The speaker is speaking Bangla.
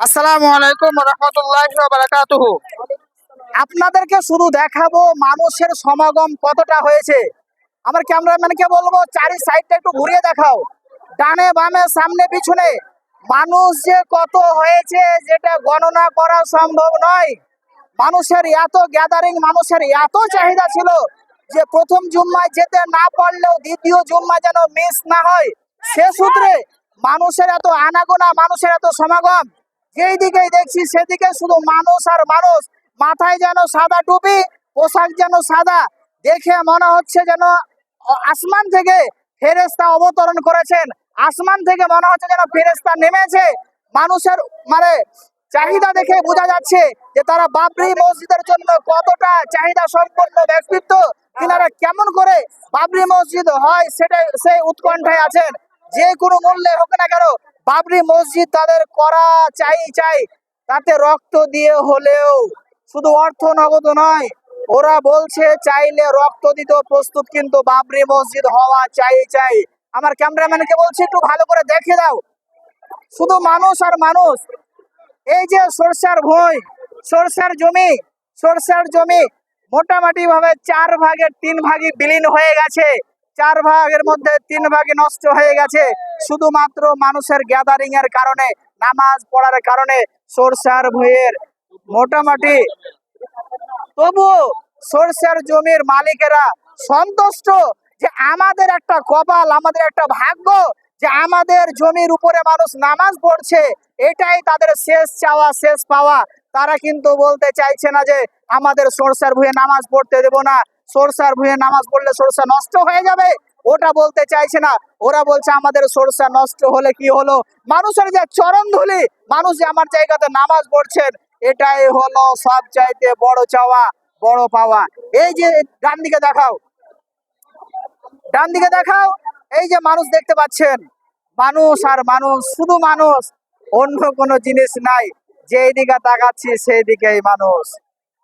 আসসালামু আলাইকুম রহমতুল্লাহি ওয়া বারাকাতুহু। আপনাদেরকে শুধু দেখাবো মানুষের সমাগম কতটা হয়েছে। আমার ক্যামেরাম্যানকে বলবো চারি সাইডটা একটু ঘুরিয়ে দেখাও, ডানে বামে সামনে পিছনে মানুষ যে কত হয়েছে যেটা গণনা করা সম্ভব নয়। মানুষের এত গ্যাদারিং, মানুষের এত চাহিদা ছিল যে প্রথম জুম্মায় যেতে না পারলেও দ্বিতীয় জুম্মা যেন মিস না হয়, সে সূত্রে মানুষের এত আনাগোনা, মানুষের এত সমাগম। যেই দিকেই দেখছি সেদিকে শুধু মানুষ আর মানুষ। মাথায় যেন সাদা টুপি, পোশাক যেন সাদা, দেখে মনে হচ্ছে যেন আসমান থেকে ফেরেশতা অবতরণ করেছেন। আসমান থেকে মনে হচ্ছে যেন ফেরেশতা নেমেছে। মানুষের মানে চাহিদা দেখে বোঝা যাচ্ছে যে তারা বাবরি মসজিদের জন্য কতটা চাহিদা সম্পন্ন ব্যক্তিত্ব, তিনারা কেমন করে বাবরি মসজিদ হয় সেটা সেই উৎকণ্ঠায় আছেন। যে কোনো মূল্যে হোক না কেন বাবরি মসজিদ তাদের করা চাই, তাতে রক্ত দিয়ে হলেও। শুধু অর্থ নগদ নয়, ওরা বলছে চাইলে রক্ত দিতে প্রস্তুত, কিন্তু বাবরি মসজিদ হওয়া চাই। আমার ক্যামেরাম্যানকে বলছি একটু ভালো করে দেখে দাও, শুধু মানুষ আর মানুষ। এই যে সরষার ভুঁই, সরষার জমি মোটামুটি ভাবে 4 ভাগের 3 ভাগই বিলীন হয়ে গেছে। 4 ভাগের মধ্যে 3 ভাগই নষ্ট হয়ে গেছে শুধুমাত্র মানুষের গ্যাদারিং এর কারণে, নামাজ পড়ার কারণে। সরষার ভুঁইয়ের মোটামুটি তবু সরষার জমির মালিকেরা সন্তুষ্ট যে আমাদের একটা কপাল, আমাদের একটা ভাগ্য যে আমাদের জমির উপরে মানুষ নামাজ পড়ছে, এটাই তাদের শেষ চাওয়া, শেষ পাওয়া। তারা কিন্তু বলতে চাইছে না যে আমাদের সরষার ভুঁয়ে নামাজ পড়তে দেব না, সরষার ভুঁয়ে নামাজ পড়লে সরষা নষ্ট হয়ে যাবে, ওটা বলতে চাইছে না। ওরা বলছে আমাদের সরষা নষ্ট হলে কি হলো, মানুষের যে চরণ ধুলি, মানুষ যে আমার জায়গাতে নামাজ পড়ছেন, এটাই হলো সব চাইতে বড় চাওয়া, বড় পাওয়া। এই যে ডান দিকে দেখাও, এই যে মানুষ দেখতে পাচ্ছেন, মানুষ আর মানুষ, শুধু মানুষ, অন্য কোনো জিনিস নাই। যেই দিকে তাকাচ্ছি সেই দিকেই মানুষ।